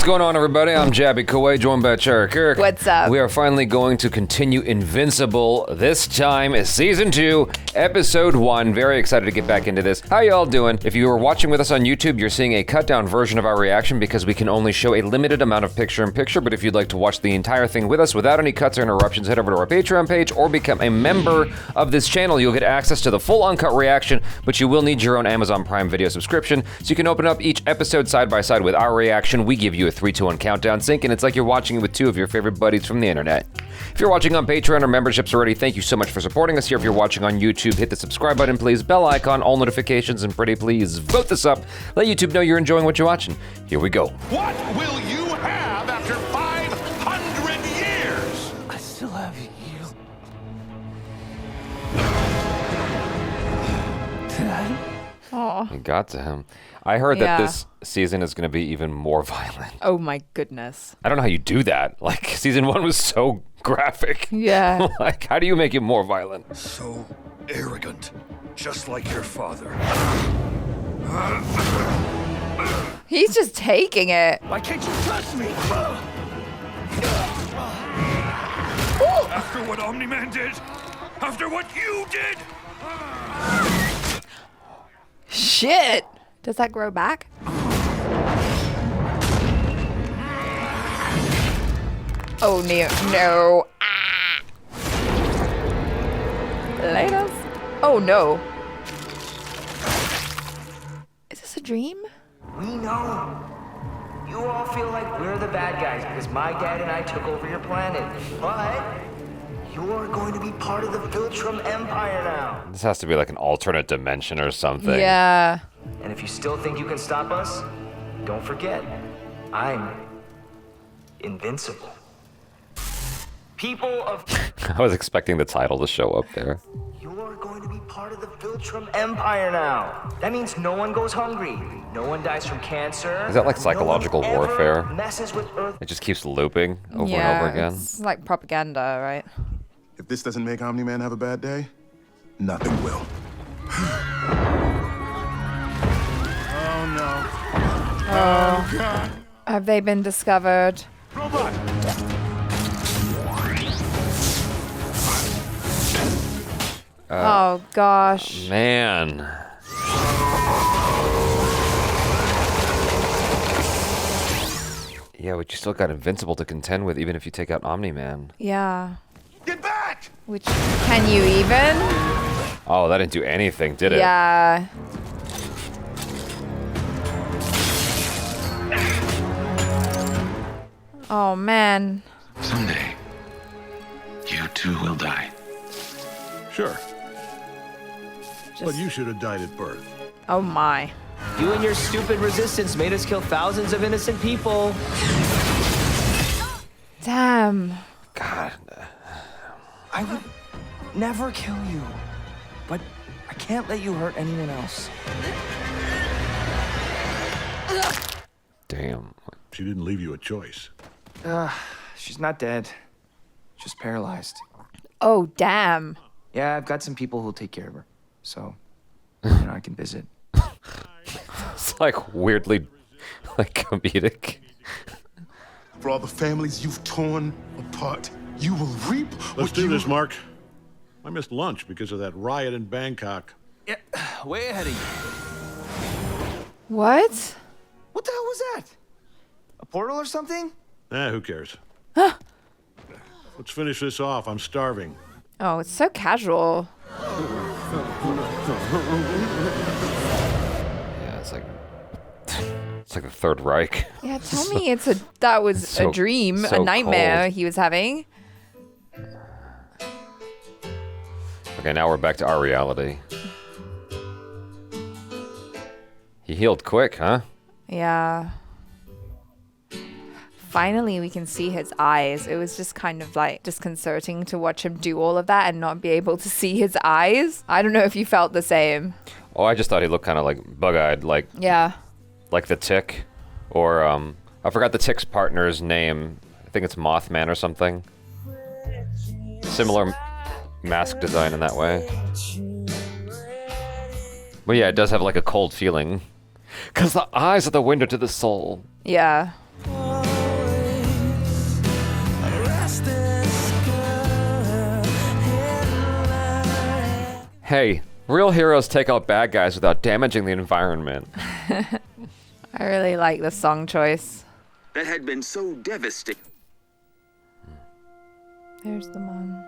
What's going on, everybody? I'm Jabby Kawai, joined by Chara Kirk. What's up? We are finally going to continue Invincible. This time is Season 2, Episode 1. Very excited to get back into this. How y'all doing? If you are watching with us on YouTube, you're seeing a cut-down version of our reaction because we can only show a limited amount of picture-in-picture, but if you'd like to watch the entire thing with us without any cuts or interruptions, head over to our Patreon page or become a member of this channel. You'll get access to the full uncut reaction, but you will need your own Amazon Prime Video subscription, so you can open up each episode side by side with our reaction. We give you a 3, 2, 1 countdown sync, and it's like you're watching it with two of your favorite buddies from the internet. If you're watching on Patreon or memberships already, thank you so much for supporting us here. If you're watching on YouTube, hit the subscribe button, please, bell icon, all notifications, and pretty please vote this up. Let YouTube know you're enjoying what you're watching. Here we go. What will you have after 500 years? I still have you. Dad? Oh. It got to him. I heard that this season is going to be even more violent. Oh my goodness. I don't know how you do that. Like, season 1 was so graphic. Yeah. Like, how do you make it more violent? So arrogant, just like your father. He's just taking it. Why can't you trust me? After what Omni-Man did? After what you did? Shit. Does that grow back? Oh, no. Ah. Laters. Oh, no. Is this a dream? We know. You all feel like we're the bad guys because my dad and I took over your planet. But you're going to be part of the Viltrum Empire now. This has to be like an alternate dimension or something. Yeah. And if you still think you can stop us, don't forget, I'm invincible. People of... I was expecting the title to show up there. You're going to be part of the Viltrum Empire now. That means no one goes hungry. No one dies from cancer. Is that like psychological no one warfare? ever messes with Earth. It just keeps looping over Yeah, and over again. it's like propaganda, right? If this doesn't make Omni-Man have a bad day, nothing will. Oh no. Oh, God. have they been discovered? Robot! Oh, gosh. Man. Yeah, but you still got Invincible to contend with, even if you take out Omni-Man. Yeah. Get back! Which, can you even? Oh, that didn't do anything, did it? Yeah. Oh, man. Someday, you too will die. Sure, but Just, you should have died at birth. oh, my. You and your stupid resistance made us kill thousands of innocent people. Damn. God. I would never kill you, but I can't let you hurt anyone else. Damn. She didn't leave you a choice. She's not dead, just paralyzed. Oh, damn. Yeah, I've got some people who'll take care of her, so I can visit. It's like weirdly, like comedic. For all the families you've torn apart, you will reap Let's what do you... this, Mark. I missed lunch because of that riot in Bangkok. Yeah, way ahead of you. What? What the hell was that? A portal or something? Who cares? Let's finish this off. I'm starving. Oh, it's so casual. Yeah, it's like it's like the Third Reich. Yeah, tell me that was so- a dream, so a nightmare cold. he was having. Okay, now we're back to our reality. He healed quick, huh? Yeah. Finally, we can see his eyes. It was just kind of like disconcerting to watch him do all of that and not be able to see his eyes. I don't know if you felt the same. Oh, I just thought he looked kind of like bug-eyed, like Yeah. the Tick, or I forgot the Tick's partner's name. I think it's Mothman or something. Similar mask design in that way. But yeah, it does have like a cold feeling. 'Cause the eyes are the window to the soul. Yeah. Hey, real heroes take out bad guys without damaging the environment. I really like the song choice. That had been so devastating. There's the mom.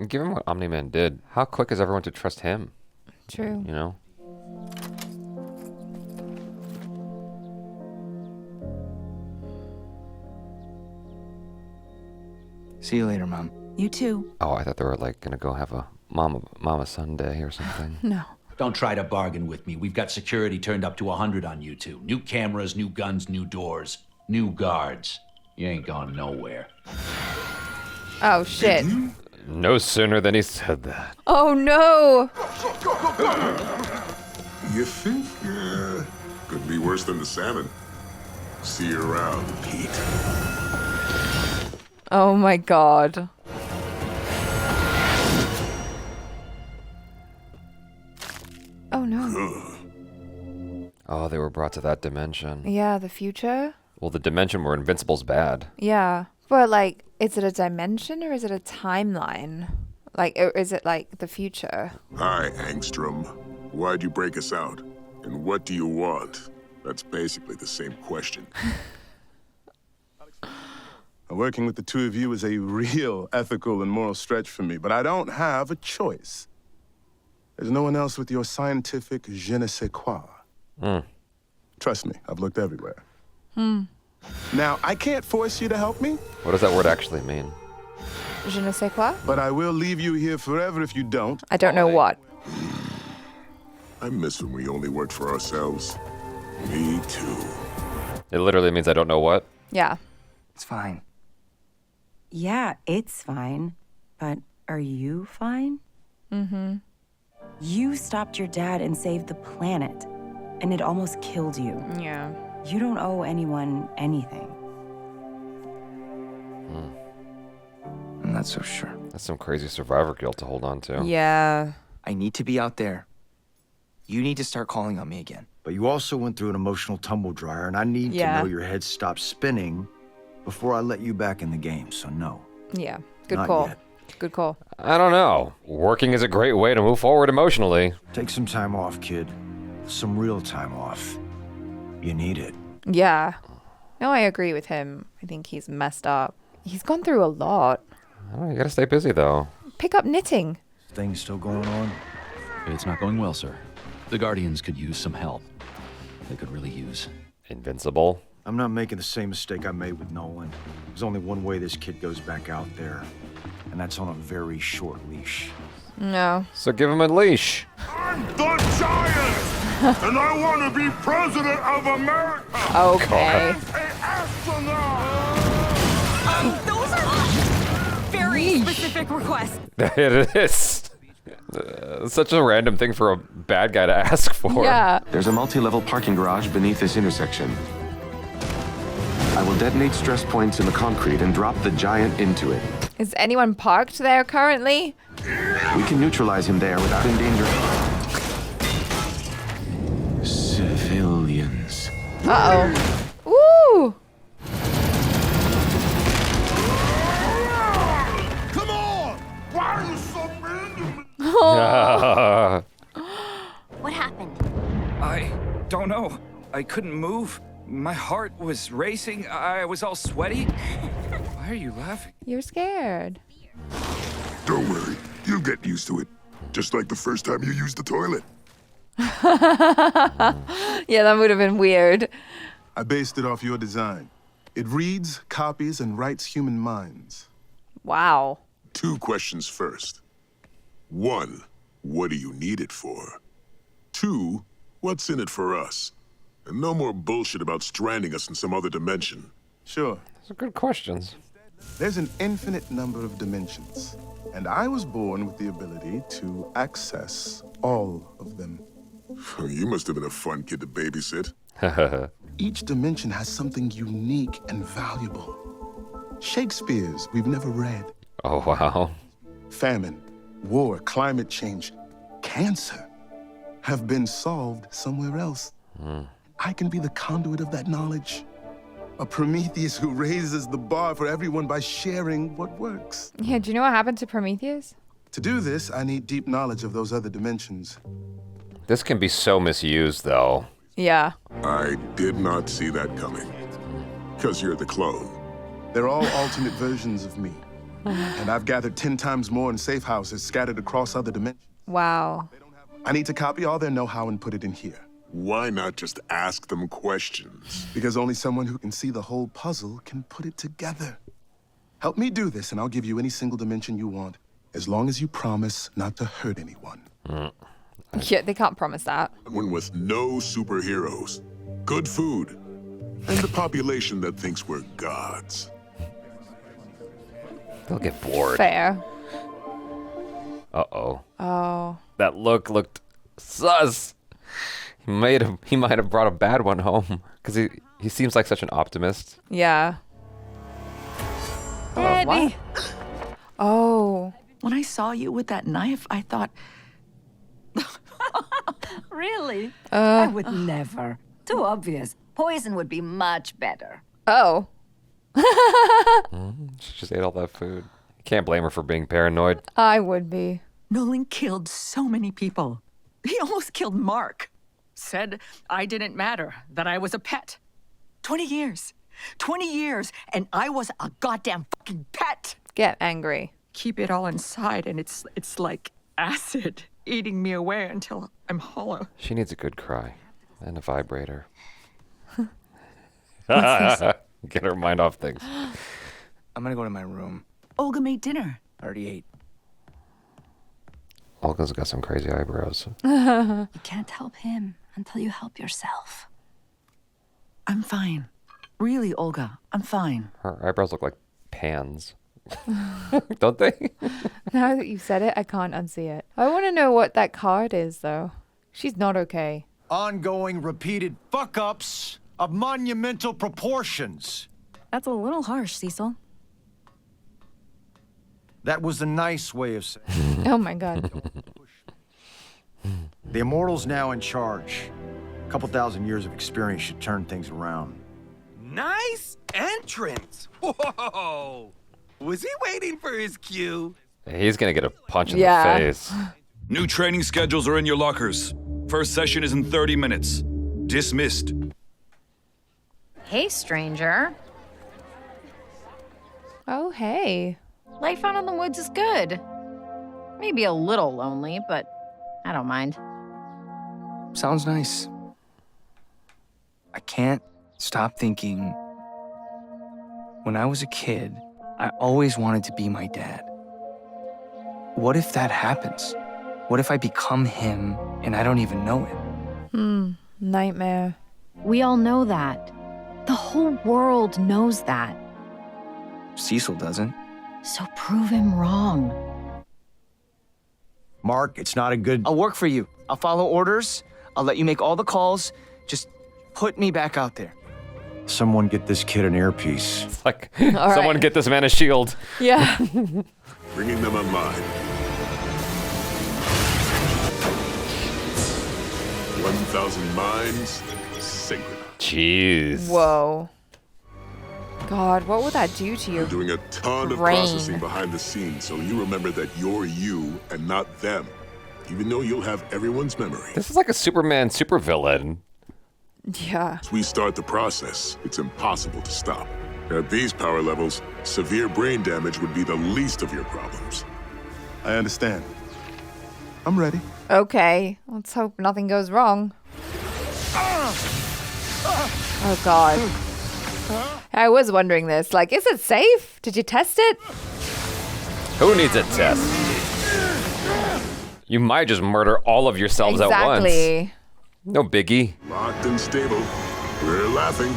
Given what Omni-Man did, how quick is everyone to trust him? True. You know? See you later, Mom. You too. Oh, I thought they were like gonna go have a Mama Sunday or something. No. Don't try to bargain with me. We've got security turned up to 100 on you two. New cameras, new guns, new doors, new guards. You ain't going nowhere. Oh, shit. No sooner than he said that. Oh, no. You think? Could be worse than the salmon. See you around, Pete. Oh, my God. Oh, no. Oh, they were brought to that dimension. Yeah, the future? Well, the dimension where Invincible's bad. Yeah. But, like, is it a dimension or is it a timeline? Like, or is it, like, the future? Hi, Angstrom. Why'd you break us out? And what do you want? That's basically the same question. Working with the two of you is a real ethical and moral stretch for me, but I don't have a choice. There's no one else with your scientific je ne sais quoi. Trust me, I've looked everywhere. Now, I can't force you to help me. What does that word actually mean? Je ne sais quoi? But I will leave you here forever if you don't. I don't know what. I miss when we only worked for ourselves. Me too. It literally means I don't know what. Yeah. It's fine. Yeah, it's fine. But are you fine? Mm-hmm. You stopped your dad and saved the planet. And it almost killed you. Yeah. You don't owe anyone anything. I'm not so sure. That's some crazy survivor guilt to hold on to. Yeah. I need to be out there. You need to start calling on me again. But you also went through an emotional tumble dryer, and I need to know your head stops spinning before I let you back in the game, so no. Yeah. Good Not call. yet. Good call. I don't know. Working is a great way to move forward emotionally. Take some time off, kid. Some real time off. You need it. Yeah. No, I agree with him. I think he's messed up. He's gone through a lot. I don't know, you gotta stay busy though. Pick up knitting. Things still going on? It's not going well, sir. The Guardians could use some help. They could really use. Invincible. I'm not making the same mistake I made with Nolan. There's only one way this kid goes back out there, and that's on a very short leash. No. So give him a leash. I'm the giant! And I want to be president of America! Okay. An astronaut! Those are very specific requests. It is. Such a random thing for a bad guy to ask for. Yeah. There's a multi-level parking garage beneath this intersection. I will detonate stress points in the concrete and drop the giant into it. Is anyone parked there currently? We can neutralize him there without endangering civilians. Uh-oh. Woo! Come on! Why are you so mean to me? What happened? I don't know. I couldn't move. My heart was racing. I was all sweaty. Why are you laughing? You're scared. Don't worry, you'll get used to it. Just like the first time you used the toilet. Yeah, that would have been weird. I based it off your design. It reads, copies, and writes human minds. Wow. 2 questions first. 1, what do you need it for? 2, what's in it for us? And no more bullshit about stranding us in some other dimension. Sure. Those are good questions. There's an infinite number of dimensions, and I was born with the ability to access all of them. You must have been a fun kid to babysit. Each dimension has something unique and valuable. Shakespeare's we've never read. Oh, wow. Famine, war, climate change, cancer have been solved somewhere else. I can be the conduit of that knowledge. A Prometheus who raises the bar for everyone by sharing what works. Yeah, do you know what happened to Prometheus? To do this, I need deep knowledge of those other dimensions. This can be so misused, though. Yeah. I did not see that coming. Because you're the clone. They're all alternate versions of me. And I've gathered 10 times more in safe houses scattered across other dimensions. Wow. I need to copy all their know-how and put it in here. Why not just ask them questions? Because only someone who can see the whole puzzle can put it together. Help me do this, and I'll give you any single dimension you want, as long as you promise not to hurt anyone. Yeah, they can't promise that. One with no superheroes, good food, and the population that thinks we're gods. They'll get bored. Fair. Uh-oh. Oh. That look looked sus. He might have brought a bad one home, because he seems like such an optimist. Yeah. Eddie. Oh. When I saw you with that knife, I thought... Really? I would never. Too obvious. Poison would be much better. Oh. She just ate all that food. Can't blame her for being paranoid. I would be. Nolan killed so many people. He almost killed Mark. Said I didn't matter, that I was a pet. 20 years. 20 years, and I was a goddamn fucking pet. Get angry. Keep it all inside, and it's like acid eating me away until I'm hollow. She needs a good cry and a vibrator. Get her mind off things. I'm gonna go to my room. Olga made dinner. I already ate. Olga's got some crazy eyebrows. You can't help him until you help yourself. I'm fine. Really, Olga, I'm fine. Her eyebrows look like pans. Don't they? Now that you've said it, I can't unsee it. I want to know what that card is, though. She's not okay. Ongoing repeated fuck-ups of monumental proportions. That's a little harsh, Cecil. That was a nice way of saying. Oh my god. The Immortal's now in charge. A couple thousand years of experience should turn things around. Nice entrance! Whoa! Was he waiting for his cue? He's gonna get a punch in the face. New training schedules are in your lockers. First session is in 30 minutes. Dismissed. Hey, stranger. Oh, hey. Life out in the woods is good. Maybe a little lonely, but I don't mind. Sounds nice. I can't stop thinking. When I was a kid, I always wanted to be my dad. What if that happens? What if I become him and I don't even know it? Nightmare. We all know that. The whole world knows that. Cecil doesn't. So prove him wrong. Mark, it's not a good... I'll work for you. I'll follow orders. I'll let you make all the calls. Just put me back out there. Someone get this kid an earpiece. It's like, someone get this man a shield. Yeah. Bringing them online. 1,000 minds synchronized. Jeez. Whoa. God, what would that do to you? You're doing a ton of processing behind the scenes, so you remember that you're you and not them, even though you'll have everyone's memory. This is like a Superman supervillain. Yeah. As we start the process, it's impossible to stop. At these power levels, severe brain damage would be the least of your problems. I understand. I'm ready. Okay. Let's hope nothing goes wrong. Oh, God. I was wondering this. Like, is it safe? Did you test it? Who needs a test? You might just murder all of yourselves at once. Exactly. No biggie. Locked and stable. We're laughing.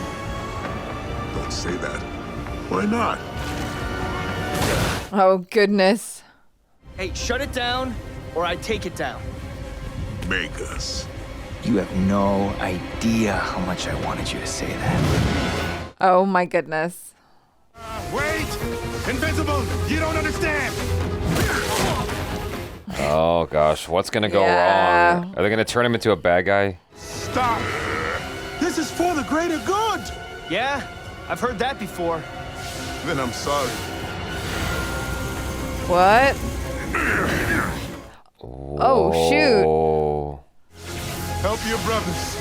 Don't say that. Why not? Oh, goodness. Hey, shut it down, or I take it down. Make us. You have no idea how much I wanted you to say that. Oh, my goodness. Wait! Invincible! You don't understand! Oh, gosh. What's going to go wrong? Are they going to turn him into a bad guy? Stop! This is for the greater good! Yeah, I've heard that before. Then I'm sorry. What? Oh, shoot. Help your brothers.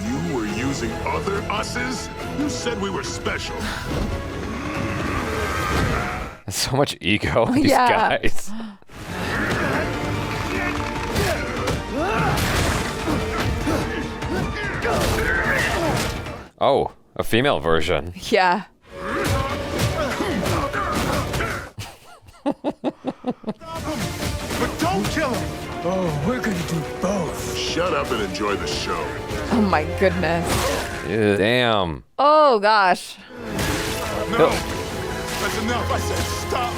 You were using other us's? You said we were special. There's so much ego in these Yeah. guys. Oh, a female version. Yeah. But don't kill him. Oh, we're gonna do both. Shut up and enjoy the show. Oh my goodness. Ew, damn. Oh gosh. No. That's enough. I said stop.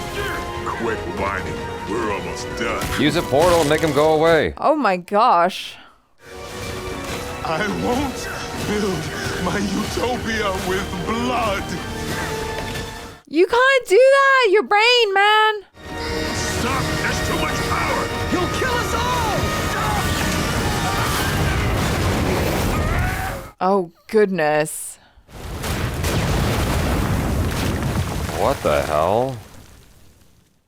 Quit whining. We're almost done. Use a portal and make him go away. Oh my gosh. I won't build my utopia with blood. You can't do that. Your brain, man. Stop! There's too much power! You'll kill us all! Oh goodness. What the hell?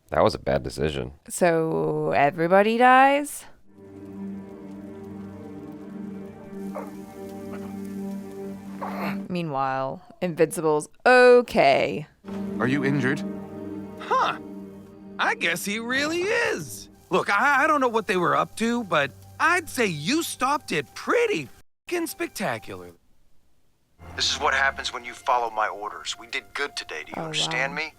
That was a bad decision. So everybody dies? Meanwhile, Invincible's okay. Are you injured? Huh. I guess he really is. Look, I don't know what they were up to, but I'd say you stopped it pretty f***ing spectacular. This is what happens when you follow my orders. We did good today. Do you understand me?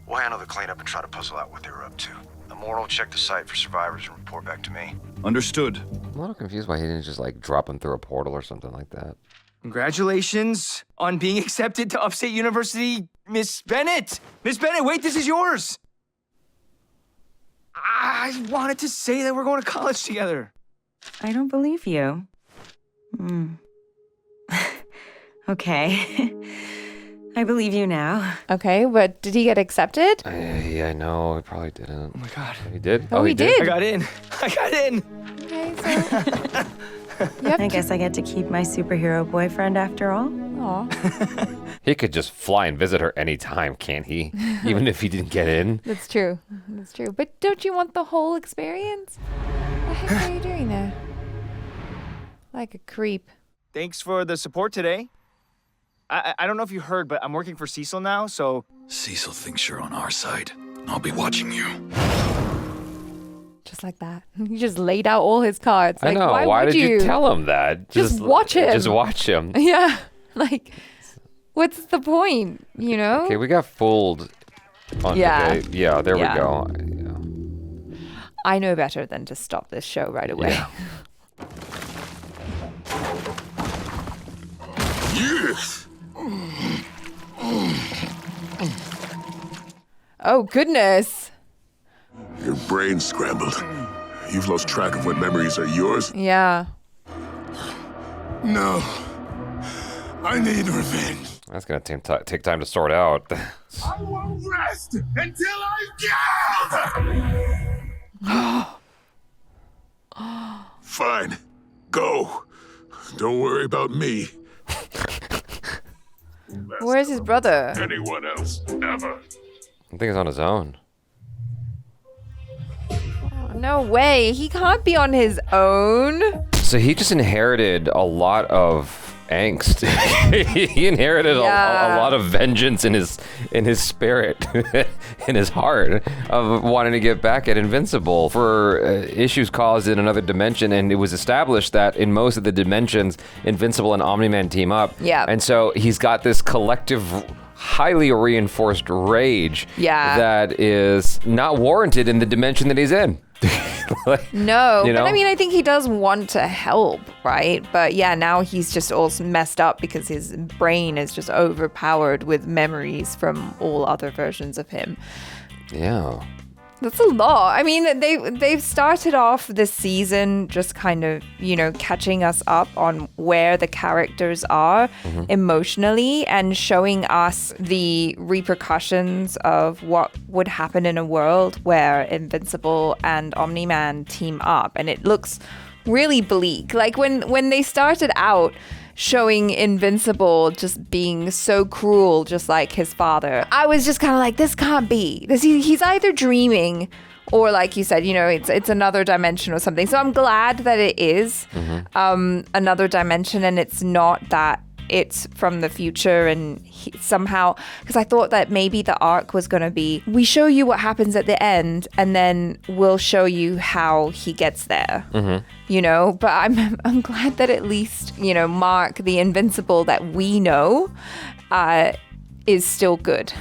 We'll handle the cleanup and try to puzzle out what they were up to. Immortal, check the site for survivors and report back to me. Understood. I'm a little confused why he didn't just like drop him through a portal or something like that. Congratulations on being accepted to Upstate University, Miss Bennett. Miss Bennett, wait, this is yours. I wanted to say that we're going to college together. I don't believe you. Okay. I believe you now. Okay, but did he get accepted? Yeah, no, he probably didn't. Oh my god. He did? Oh, he did. I got in. I got in. Okay, so I guess I get to keep my superhero boyfriend after all. Aw. He could just fly and visit her anytime, can't he? Even if he didn't get in. That's true. That's true. But don't you want the whole experience? What the heck are you doing there? Like a creep. Thanks for the support today. I don't know if you heard, but I'm working for Cecil now, so... Cecil thinks you're on our side. I'll be watching you. Just like that. He just laid out all his cards. I Like, know. Why would did you tell him that? Just watch him. Just watch him. Yeah. Like, what's the point, you know? Okay, we got fooled. Yeah. Okay, yeah, there Yeah. we go. I know better than to stop this show right away. Yeah. Yes! Oh, goodness. Your brain's scrambled. You've lost track of what memories are yours. Yeah. No. I need revenge. That's going to take time to sort out. I won't rest until I'm killed! Fine. Go. Don't worry about me. Where's his brother? Anyone else, ever. I think he's on his own. No way. He can't be on his own. So he just inherited a lot of angst. He inherited a lot of vengeance in his spirit, in his heart, of wanting to get back at Invincible for issues caused in another dimension. And it was established that in most of the dimensions, Invincible and Omni-Man team up. Yeah. And so he's got this collective, highly reinforced rage that is not warranted in the dimension that he's in. Like, No, you know? but I mean, I think he does want to help, right? But yeah, now he's just all messed up because his brain is just overpowered with memories from all other versions of him. Yeah. That's a lot. I mean, they've started off this season just kind of, you know, catching us up on where the characters are emotionally and showing us the repercussions of what would happen in a world where Invincible and Omni-Man team up. And it looks really bleak. Like when they started out, showing Invincible just being so cruel, just like his father. I was just kind of like, this can't be. He's either dreaming or, like you said, you know, it's another dimension or something. So I'm glad that it is another dimension, and it's not that it's from the future and somehow, because I thought that maybe the arc was going to be, we show you what happens at the end and then we'll show you how he gets there, you know, but I'm glad that at least, you know, Mark, the Invincible that we know, is still good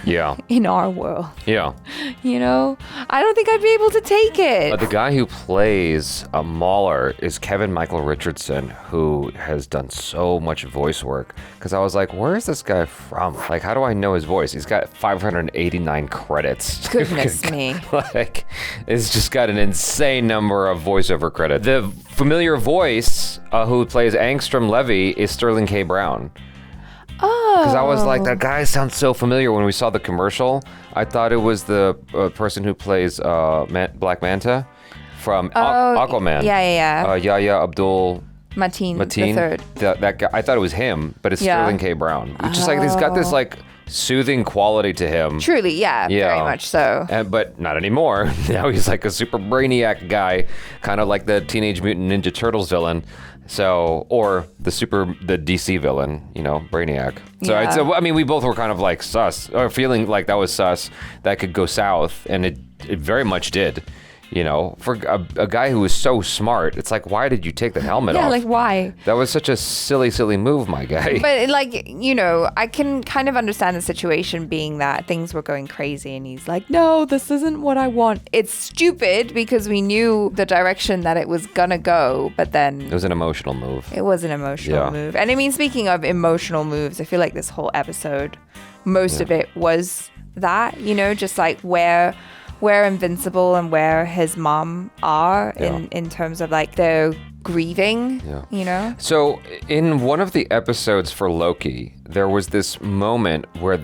in our world. Yeah. You know, I don't think I'd be able to take it. The guy who plays Mauler is Kevin Michael Richardson, who has done so much voice work. Because I was like, where is this guy from? Like, how do I know his voice? He's got 589 credits. Goodness me. Like, it's just got an insane number of voiceover credits. The familiar voice who plays Angstrom Levy is Sterling K. Brown. Because I was like, that guy sounds so familiar when we saw the commercial. I thought it was the person who plays Black Manta from Aquaman. Yeah. Yahya Abdul Mateen the third. That guy. I thought it was him, but it's Sterling K. Brown. Which is like, he's got this like soothing quality to him. Truly, yeah, very much so. But not anymore. Now he's like a super brainiac guy, kind of like the Teenage Mutant Ninja Turtles villain. So, or the DC villain, you know, Brainiac. So, I mean, we both were kind of like sus, or feeling like that was sus, that could go south, and it very much did. You know, for a guy who was so smart, it's like, why did you take the helmet off? Yeah, like, why? That was such a silly move, my guy. But, like, you know, I can kind of understand the situation being that things were going crazy, and he's like, no, this isn't what I want. It's stupid because we knew the direction that it was gonna go, but then... It was an emotional move. It was an emotional move. And I mean, speaking of emotional moves, I feel like this whole episode, most of it was that, you know, just like where Invincible and where his mom are in terms of like their grieving, you know? So in one of the episodes for Loki, there was this moment where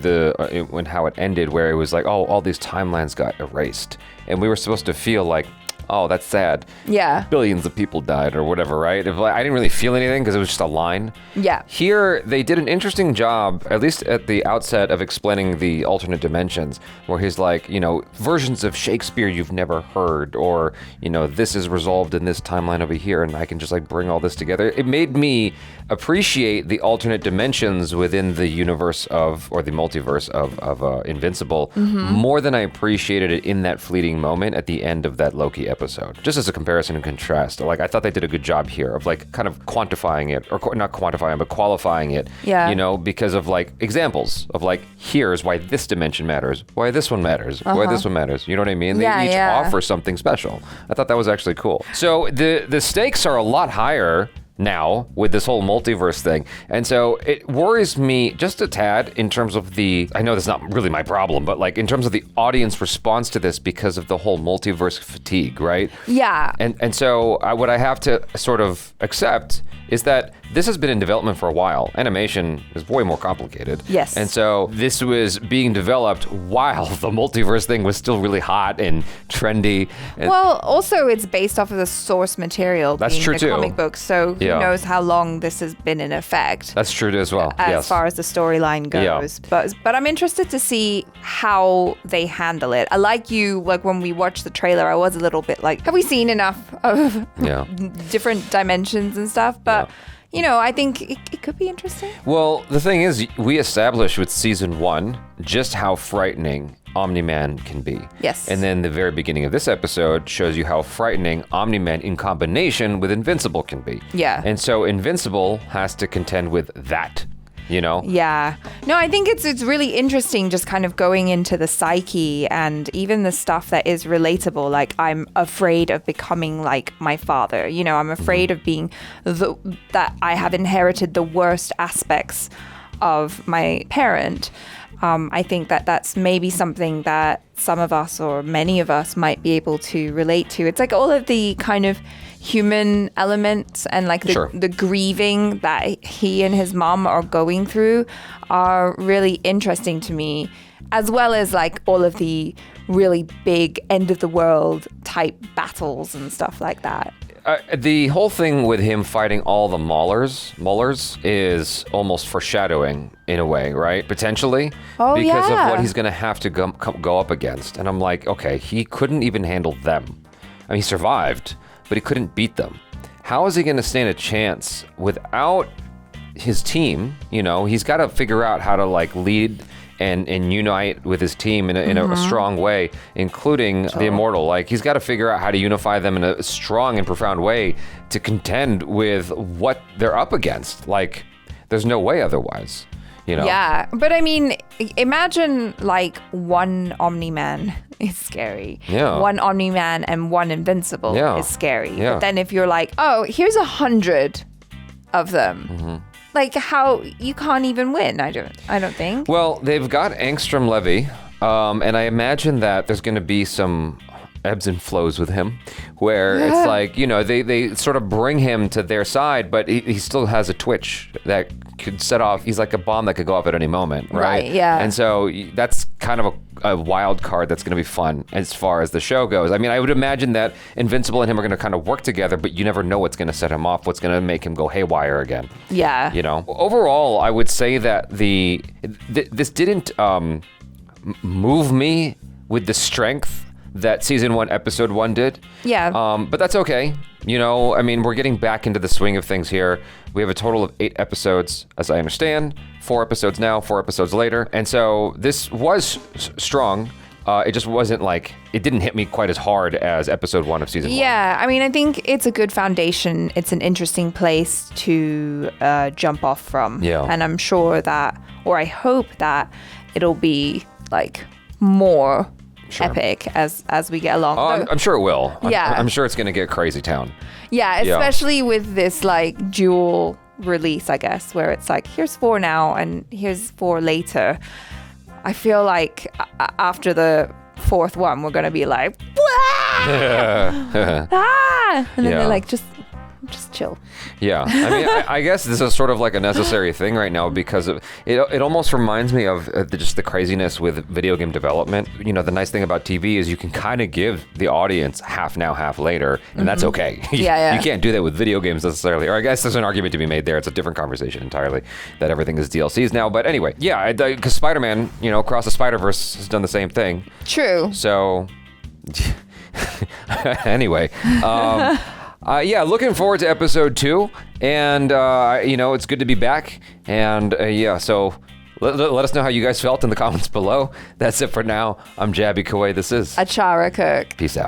when how it ended, where it was like, oh, all these timelines got erased. And we were supposed to feel like, oh, that's sad. Yeah. Billions of people died or whatever, right? I didn't really feel anything because it was just a line. Yeah. Here, they did an interesting job, at least at the outset, of explaining the alternate dimensions, where he's like, you know, versions of Shakespeare you've never heard, or, you know, this is resolved in this timeline over here, and I can just like bring all this together. It made me appreciate the alternate dimensions within the universe of, or the multiverse of Invincible, more than I appreciated it in that fleeting moment at the end of that Loki episode. Just as a comparison and contrast, like I thought they did a good job here of like kind of quantifying it, or not quantifying, but qualifying it. Yeah. You know, because of like examples of like, here's why this dimension matters, why this one matters, why this one matters. You know what I mean? They each offer something special. I thought that was actually cool. So the stakes are a lot higher now with this whole multiverse thing. And so it worries me just a tad in terms of I know that's not really my problem, but like in terms of the audience response to this because of the whole multiverse fatigue, right? Yeah. And so what I have to sort of accept is that this has been in development for a while. Animation is way more complicated. Yes. And so this was being developed while the multiverse thing was still really hot and trendy. And well, also it's based off of the source material. That's being true the too. Comic books, so who knows how long this has been in effect. That's true as well. As far as the storyline goes. But I'm interested to see how they handle it. Like when we watched the trailer, I was a little bit like, have we seen enough of different dimensions and stuff? But you know, I think it could be interesting. Well, the thing is, we established with season 1 just how frightening Omni-Man can be. Yes. And then the very beginning of this episode shows you how frightening Omni-Man in combination with Invincible can be. Yeah. And so Invincible has to contend with that. You know? Yeah. No, I think it's really interesting just kind of going into the psyche and even the stuff that is relatable. Like, I'm afraid of becoming like my father. You know, I'm afraid of being that I have inherited the worst aspects of my parent. I think that's maybe something that some of us or many of us might be able to relate to. It's like all of the kind of human elements and like the grieving that he and his mom are going through are really interesting to me, as well as like all of the really big end of the world type battles and stuff like that. the whole thing with him fighting all the Mullers is almost foreshadowing in a way, right? Potentially. Oh, because yeah. of what he's going to have to go up against. And I'm like, okay, he couldn't even handle them. I mean, he survived, but he couldn't beat them. How is he going to stand a chance without his team? You know, he's got to figure out how to like lead and unite with his team in a strong way, including the Immortal. Like, he's got to figure out how to unify them in a strong and profound way to contend with what they're up against. Like, there's no way otherwise, you know? Yeah, but I mean, imagine like one Omni-Man is scary. Yeah. One Omni-Man and one Invincible is scary. Yeah. But then if you're like, oh, here's 100 of them. Like, how you can't even win. I don't think. Well, they've got Angstrom Levy, and I imagine that there's going to be some ebbs and flows with him, where it's like, you know, they sort of bring him to their side, but he still has a twitch that could set off. He's like a bomb that could go off at any moment, right? Right, yeah. And so that's kind of a wild card that's going to be fun as far as the show goes. I mean, I would imagine that Invincible and him are going to kind of work together, but you never know what's going to set him off, what's going to make him go haywire again. Yeah. You know, overall, I would say that this didn't move me with the strength that season 1, episode 1 did. Yeah. But that's okay. You know, I mean, we're getting back into the swing of things here. We have a total of 8 episodes, as I understand. 4 episodes now, 4 episodes later. And so this was strong. It just wasn't like, it didn't hit me quite as hard as episode 1 of season 1. Yeah, I mean, I think it's a good foundation. It's an interesting place to jump off from. Yeah. And I'm sure that, or I hope that it'll be like more epic as we get along. Oh, I'm sure it will. Yeah. I'm sure it's going to get crazy town. Yeah, especially with this like dual release, I guess, where it's like, here's 4 now and here's 4 later. I feel like after the 4th one, we're going to be like, ah! And then they're like, just chill. Yeah, I mean, I guess this is sort of like a necessary thing right now because of it almost reminds me of just the craziness with video game development. You know, the nice thing about TV is you can kind of give the audience half now, half later, and that's okay. Yeah. You can't do that with video games necessarily. Or I guess there's an argument to be made there. It's a different conversation entirely, that everything is DLCs now. But anyway, yeah, because Spider-Man, you know, Across the Spider-Verse has done the same thing. True. So, anyway, yeah, looking forward to episode 2, and you know, it's good to be back, and yeah, so let us know how you guys felt in the comments below. That's it for now. I'm Jabby Kuwait. This is Achara Kirk. Peace out.